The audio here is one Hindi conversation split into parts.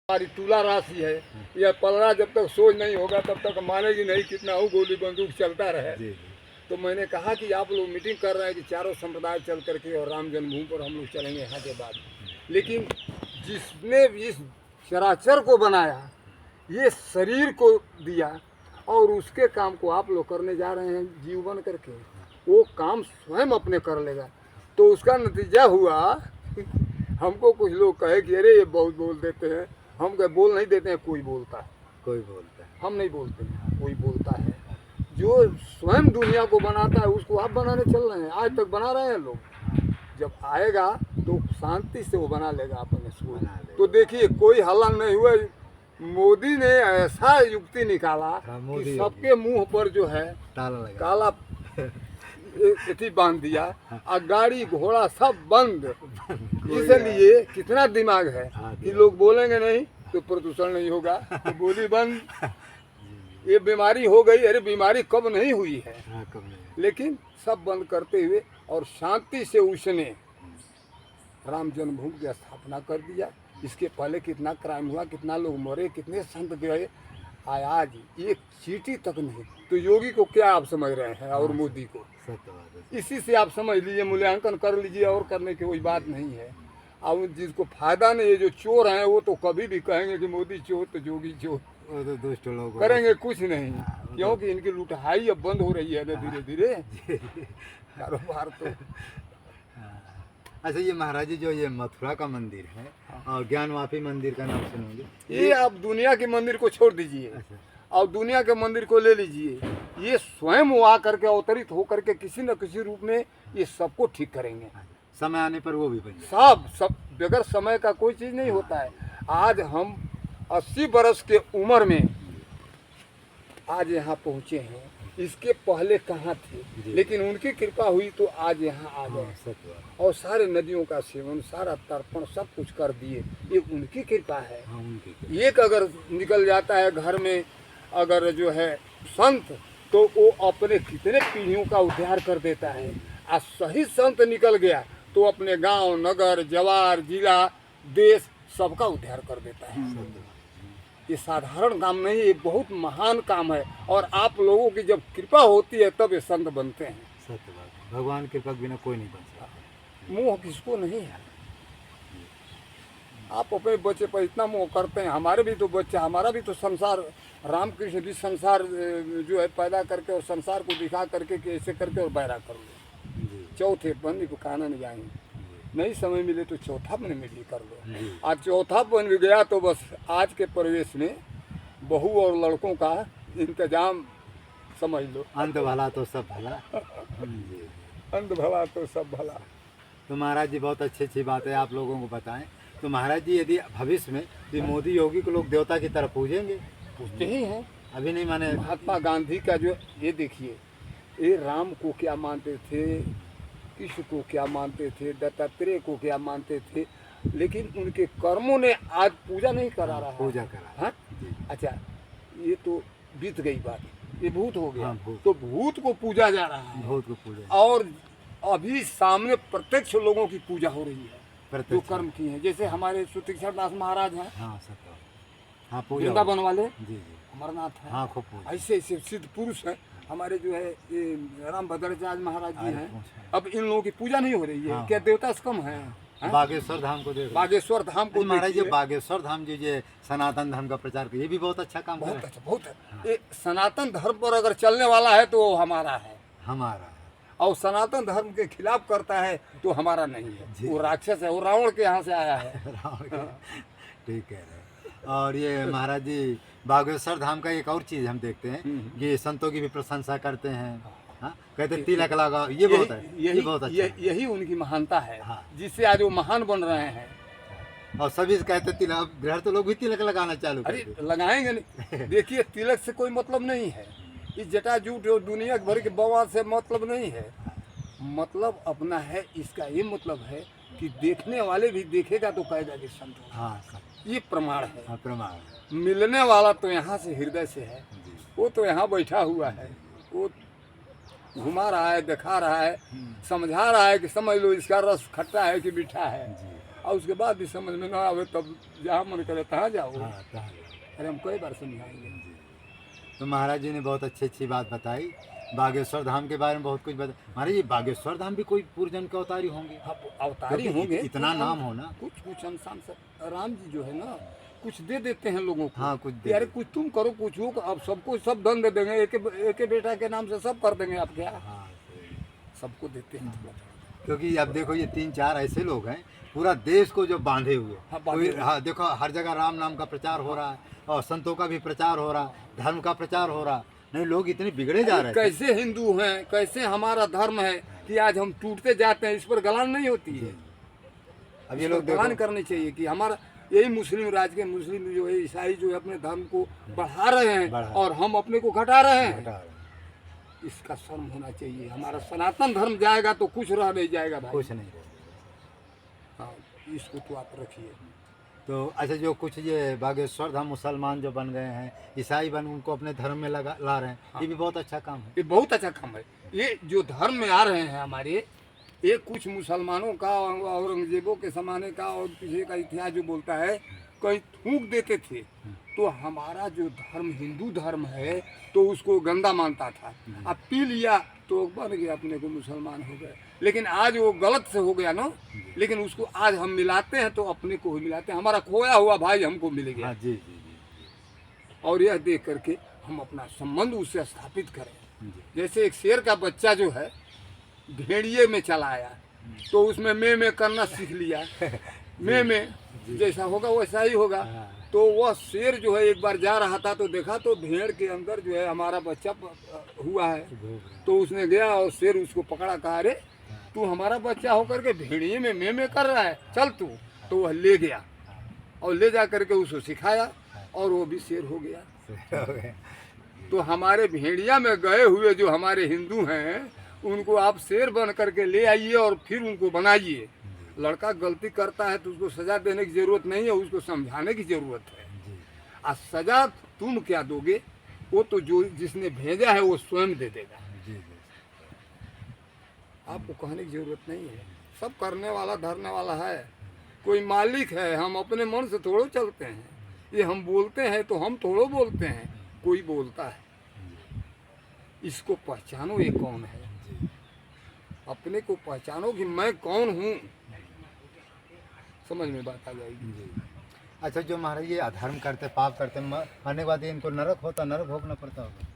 हमारी तुला राशि है, यह पलड़ा जब तक सोच नहीं होगा तब तक मानेगी नहीं, कितना हो गोली बंदूक चलता रहे। जी। तो मैंने कहा कि आप लोग मीटिंग कर रहे हैं कि चारों संप्रदाय चल करके और राम जन्मभूमि पर हम लोग चलेंगे यहाँ के बाद, लेकिन जिसने इस चराचर को बनाया, ये शरीर को दिया और उसके काम को आप लोग करने जा रहे हैं जीव बन करके, वो काम स्वयं अपने कर लेगा। तो उसका नतीजा हुआ हमको कुछ लोग कहे कि अरे ये बहुत बोल देते हैं, हम कहे बोल नहीं देते हैं, कोई बोलता है, कोई बोलता है। हम नहीं बोलते हैं, कोई बोलता है। जो स्वयं दुनिया को बनाता है उसको आप बनाने चल रहे हैं, आज तक बना रहे हैं लोग। जब आएगा तो शांति से वो बना लेगा अपने को। तो देखिए कोई हल्ला नहीं हुआ, मोदी ने ऐसा युक्ति निकाला कि सबके मुंह पर जो है काला इति बांध दिया और गाड़ी घोड़ा सब बंद। इसलिए कितना दिमाग है कि लोग बोलेंगे नहीं तो प्रदूषण नहीं होगा, तो बोली बंद। ये बीमारी हो गई, अरे बीमारी कब नहीं हुई है, लेकिन सब बंद करते हुए और शांति से उसने राम जन्मभूमि की स्थापना कर दिया। इसके पहले कितना क्राइम हुआ, कितना लोग मरे, कितने संत गए, आज एक चींटी तक नहीं। तो योगी को क्या आप समझ रहे हैं और मोदी को, इसी से आप समझ लीजिए, मूल्यांकन कर लीजिए, और करने की कोई बात नहीं है। अब जिसको फायदा नहीं है, जो चोर हैं वो तो कभी भी कहेंगे कि मोदी चोर तो योगी चोर, वो तो दुष्ट लोग करेंगे कुछ नहीं, क्योंकि इनकी लुटाई अब बंद हो रही है ना धीरे धीरे कारोबार तो। अच्छा, ये महाराज जी जो ये मथुरा का मंदिर है और ज्ञानवापी मंदिर का नाम सुनोगे, ये आप दुनिया के मंदिर को छोड़ दीजिए और दुनिया के मंदिर को ले लीजिए, ये स्वयं वो आ करके अवतरित हो करके किसी न किसी रूप में ये सबको ठीक करेंगे। समय आने पर वो भी बन जाए। सब बगैर समय का कोई चीज़ नहीं होता है। आज हम 80 बरस के उम्र में आज यहाँ पहुँचे हैं, इसके पहले कहाँ थे, लेकिन उनकी कृपा हुई तो आज यहाँ आ गए और सारे नदियों का सेवन, सारा तर्पण सब कुछ कर दिए, ये उनकी कृपा है। एक अगर निकल जाता है घर में अगर जो है संत, तो वो अपने कितने पीढ़ियों का उद्धार कर देता है। आज सही संत निकल गया तो अपने गांव, नगर, जवार, जिला, देश सबका उद्धार कर देता है। ये साधारण काम नहीं, ये बहुत महान काम है, और आप लोगों की जब कृपा होती है तब ये संत बनते हैं। सत्य बात, भगवान कृपा के बिना कोई नहीं बन सकता। मोह किसको नहीं है। आप अपने बच्चे पर इतना मोह करते हैं, हमारे भी तो बच्चे, हमारा भी तो संसार, रामकृष्ण भी संसार जो है पैदा करके और संसार को दिखा करके कि ऐसे करके और बैरा कर लो, चौथे बन को कहना नहीं जाएंगे, नहीं समय मिले तो चौथा बन में भी कर लो। आज चौथा बन भी गया तो बस आज के परिवेश में बहू और लड़कों का इंतजाम समझ लो। अंत भला तो सब भला। अंत भला तो सब भला। तो महाराज जी बहुत अच्छी बात है आप लोगों को बताएं। तो महाराज जी यदि भविष्य में तो मोदी योगी को लोग देवता की तरफ पूजेंगे? पूछते ही हैं। अभी नहीं माने। महात्मा गांधी का जो ये देखिए, ये राम को क्या मानते थे, कृष्ण को क्या मानते थे, दत्तात्रेय को क्या मानते थे, लेकिन उनके कर्मों ने आज पूजा नहीं करा रहा। पूजा करा। हाँ? अच्छा, ये तो बीत गई बात, ये भूत हो गया। भूत। तो भूत को पूजा जा रहा है, भूत को पूजा, और अभी सामने प्रत्यक्ष लोगों की पूजा हो रही है जो कर्म किए हैं। जैसे हमारे सुतीक्षण दास महाराज हैं, हाँ, वृंदावन वाले, जी, अमरनाथ है, हाँ, खूब पूजा। ऐसे ऐसे सिद्ध पुरुष हैं। हमारे जो है ये रामभद्राचार्य महाराज जी हैं, अब इन लोगों की पूजा नहीं हो रही है। क्या देवता से कम है? बागेश्वर धाम को देखो, बागेश्वर धाम को महाराज, ये बागेश्वर धाम जो ये सनातन धर्म का प्रचार कर, ये भी बहुत अच्छा काम बहुत अच्छा, बहुत अच्छा। ये सनातन धर्म पर अगर चलने वाला है तो वो हमारा है, हमारा, और सनातन धर्म के खिलाफ करता है तो हमारा नहीं है, वो राक्षस है, वो रावण के यहाँ से आया है। ठीक कह रहे। और ये महाराज जी बागेश्वर धाम का एक और चीज़ हम देखते हैं, ये संतों की भी प्रशंसा करते हैं। हाँ? कहते तिलक लगा, ये बहुत है, ये बहुत अच्छा, यही उनकी महानता है, जिससे आज वो महान बन रहे हैं। और सभी कहते तिलक, गृहस्थ लोग भी तिलक लगाना चालू कर अरे लगाएंगे नहीं। देखिए तिलक से कोई मतलब नहीं है, इस जटाजूट और दुनिया भर के बवाल से मतलब नहीं है। मतलब अपना है, इसका ये मतलब है कि देखने वाले भी देखेगा तो कहेगा कि संत हो। हाँ, ये प्रमाण है। हाँ, प्रमाण। मिलने वाला तो यहाँ से हृदय से है, वो तो यहाँ बैठा हुआ है, वो घुमा रहा है, दिखा रहा है, समझा रहा है कि समझ लो इसका रस खट्टा है कि मीठा है, और उसके बाद भी समझ में ना आवे तब जहाँ मन करे तहाँ जाओ। हाँ, कहाँ? अरे हम कई बार समझाएंगे। तो महाराज जी ने बहुत अच्छी बात बताई। बागेश्वर धाम के बारे में बहुत कुछ बताया। महाराज ये बागेश्वर धाम भी कोई पूर्वजन्म के अवतारी होंगे? हाँ, अवतारी क्योंकि होंगे, इतना नाम हो ना। कुछ इंसान सब राम जी जो है ना कुछ दे देते हैं लोगों को। हाँ, कुछ दे यार देते। कुछ तुम करो कुछ हो, अब सबको सब धन दे देंगे, एक बेटा के नाम से सब कर देंगे आप क्या? हाँ, सही। सबको देते हैं थोड़ा थोड़ा। क्योंकि अब देखो ये 3-4 ऐसे लोग हैं पूरा देश को जो बांधे हुए। हाँ, बांधे कोई हाँ देखो हर जगह राम नाम का प्रचार हो रहा है और संतों का भी प्रचार हो रहा, धर्म का प्रचार हो रहा। नहीं लोग इतने बिगड़े जा रहे हैं। कैसे हिंदू हैं, कैसे हमारा धर्म है कि आज हम टूटते जाते हैं, इस पर गलान नहीं होती है। अब ये लोग गलान देखो करनी चाहिए कि हमारा यही मुस्लिम राज के मुस्लिम जो है ईसाई जो है अपने धर्म को बढ़ा रहे हैं और हम अपने को घटा रहे हैं। हटा रहे हैं। इसका शर्म होना चाहिए। हमारा सनातन धर्म जाएगा तो कुछ रह नहीं जाएगा भाई। कुछ नहीं रहे। हाँ, इसको तो आप रखिए। तो अच्छा जो कुछ ये बागेश्वर धाम मुसलमान जो बन गए हैं, ईसाई बन उनको अपने धर्म में ला रहे हैं, ये भी बहुत अच्छा काम है। ये बहुत अच्छा काम है। ये जो धर्म में आ रहे हैं हमारे, ये कुछ मुसलमानों का औरंगजेबों के ज़माने का और पीछे का इतिहास जो बोलता है, कहीं थूक देते थे तो हमारा जो धर्म हिंदू धर्म है तो उसको गंदा मानता था। अब पी लिया तो बन गया, अपने को मुसलमान हो गए। लेकिन आज वो गलत से हो गया ना, लेकिन उसको आज हम मिलाते हैं तो अपने को ही मिलाते हैं। हमारा खोया हुआ भाई हमको मिल गया। हाँ, जी जी जी। और यह देख करके हम अपना संबंध उससे स्थापित करें। जी। जैसे एक शेर का बच्चा जो है भेड़िए में चला आया तो उसमें में करना सीख लिया। में जैसा होगा वैसा ही होगा। हाँ। तो वह शेर जो है एक बार जा रहा था तो देखा तो भेड़ के अंदर जो है हमारा बच्चा हुआ है। तो उसने गया और शेर उसको पकड़ा, कहा अरे तू हमारा बच्चा होकर के भेड़िए में कर रहा है, चल तू। तो वह ले गया और ले जा करके उसको सिखाया और वो भी शेर हो गया। तो हमारे भेड़िया में गए हुए जो हमारे हिंदू हैं उनको आप शेर बन करके ले आइए और फिर उनको बनाइए। लड़का गलती करता है तो उसको सजा देने की जरूरत नहीं है, उसको समझाने की जरूरत है। और सजा तुम क्या दोगे, वो तो जो जिसने भेजा है वो स्वयं दे देगा। आपको कहने की जरूरत नहीं है। सब करने वाला धरने वाला है। कोई मालिक है, हम अपने मन से थोड़ो चलते हैं। ये हम बोलते हैं तो हम थोड़ो बोलते हैं, कोई बोलता है। इसको पहचानो ये कौन है, अपने को पहचानो कि मैं कौन हूँ, समझ में बात आ जाएगी। अच्छा जो महाराज ये अधर्म करते पाप करते मरने के बाद इनको नरक होता, नरक भोगना पड़ता होगा।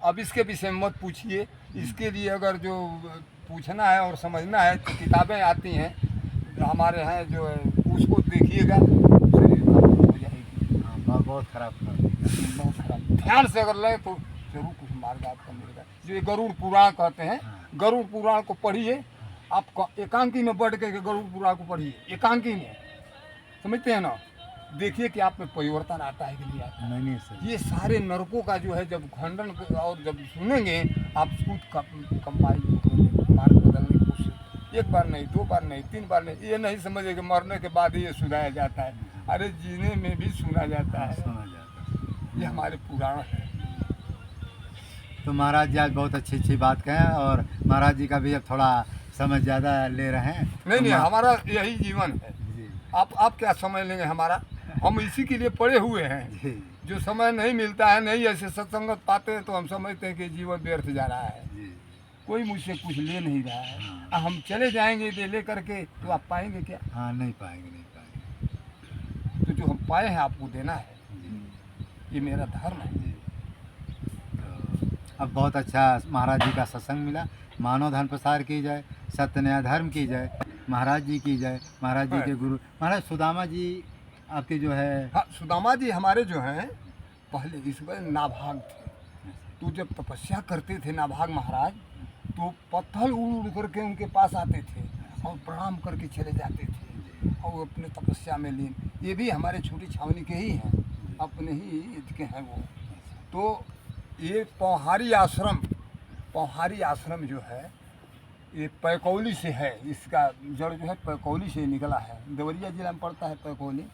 अब इसके विषय में मत पूछिए। इसके लिए अगर जो पूछना है और समझना है तो किताबें आती हैं हमारे यहाँ जो है उसको देखिएगा, शरीर खराब हो जाएगी। हाँ, बहुत खराब बहुत खराब। ध्यान से अगर ले तो जरूर कुछ मार्ग आपको मिलेगा। जो ये गरुड़ पुराण कहते हैं, गरुड़ पुराण को पढ़िए। आप एकांकी में बैठ के गरुड़ पुराण को पढ़िए, एकांकी में, समझते हैं ना। देखिए कि आप में परिवर्तन आता है कि नहीं आता। नहीं सर। ये सारे नरकों का जो है जब खंडन और जब सुनेंगे आप खुद कमाई मार्ग बदलने की कोशिश। एक बार नहीं, 2 बार नहीं, 3 बार नहीं। ये नहीं समझे कि मरने के बाद ही ये सुनाया जाता है। अरे जीने में भी सुना जाता है। सुना जाता है। ये हमारे पुराण है। तो महाराज जी आज बहुत अच्छी बात कहें और महाराज जी का भी अब थोड़ा समय ज़्यादा ले रहे हैं। नहीं, हमारा यही जीवन है। जी आप क्या समझ लेंगे हमारा, हम इसी के लिए पड़े हुए हैं। जी जो समय नहीं मिलता है, नहीं ऐसे सत्संगत पाते हैं तो हम समझते हैं कि जीवन व्यर्थ जा रहा है। जी। कोई मुझसे कुछ ले नहीं रहा है। हम चले जाएंगे दे ले करके तो आप पाएंगे क्या? हाँ, नहीं पाएंगे। तो जो हम पाए हैं आपको देना है। ये मेरा धर्म है। तो अब बहुत अच्छा महाराज जी का सत्संग मिला। मानव धर्म प्रसार की जाए, सत्य न्याय धर्म की जाए, महाराज जी की जाए, महाराज जी के गुरु महाराज सुदामा जी आपके जो है। हाँ, सुदामा जी हमारे जो हैं पहले इस बार नाभाग थे। तो जब तपस्या करते थे नाभाग महाराज तो पत्थर उड़ उड़ करके उनके पास आते थे और प्रणाम करके चले जाते थे और अपने तपस्या में लीन। ये भी हमारे छोटी छावनी के ही हैं, अपने ही ईद के हैं वो। तो ये पौहारी आश्रम जो है ये पैकौली से है। इसका जड़ जो है पैकौली से निकला है। देवरिया जिला में पड़ता है पैकौली।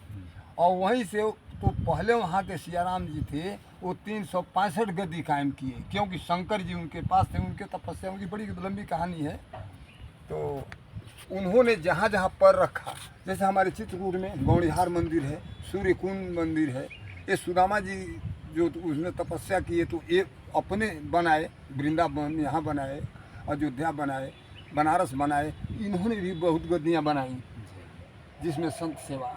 और वहीं से तो पहले वहाँ के सियाराम जी थे, वो 365 गद्दी कायम किए क्योंकि शंकर जी उनके पास थे। उनके तपस्या, उनकी बड़ी लंबी कहानी है। तो उन्होंने जहाँ जहाँ पर रखा, जैसे हमारे चित्रकूट में गौड़िहार मंदिर है, सूर्य कुंड मंदिर है, ये सुदामा जी जो उसने तपस्या किए तो ये अपने बनाए, वृंदावन यहाँ बनाए, अयोध्या बनाए, बनारस बनाए, इन्होंने भी बहुत गद्दियाँ बनाई जिसमें संत सेवा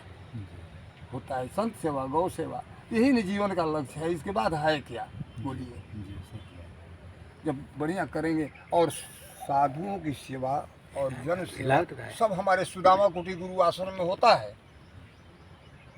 होता है। संत सेवा, गौ सेवा, यही नहीं जीवन का लक्ष्य है। इसके बाद है क्या बोलिए? जब बढ़िया करेंगे और साधुओं की सेवा और जन सेवा सब हमारे सुदामा कुटी गुरु आश्रम में होता है।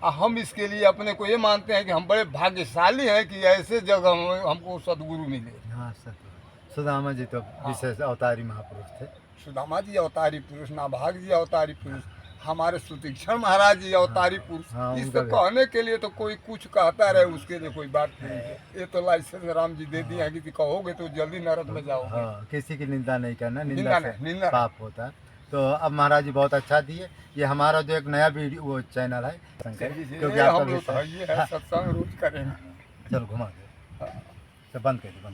हम इसके लिए अपने को ये मानते हैं कि हम बड़े भाग्यशाली हैं कि ऐसे जगह हमको सदगुरु मिले। हाँ सत्य। सुदामा जी तो विशेष अवतारी महापुरुष थे। सुदामा जी अवतारी पुरुष, नाभाग जी अवतारी पुरुष, हमारे सुतीक्षण महाराज जी अवतारी पुरुष। हाँ, इसको कहने के लिए तो कोई कुछ कहता रहे, उसके लिए कोई बात नहीं है। ये तो लाइसेंस राम जी दे दिए हैं कि कहोगे तो जल्दी नरक में जाओगे। हाँ, किसी की निंदा नहीं करना, निंदा निंदा नहीं, से निंदा पाप होता है। तो अब महाराज जी बहुत अच्छा दिए। ये हमारा जो एक नया वीडियो वो चैनल है शंकर, क्योंकि हम आपका लोग तो विषय ये है, सत्संग रोज करेंगे। चलो घुमा दे, तो बंद कर दे, बंद।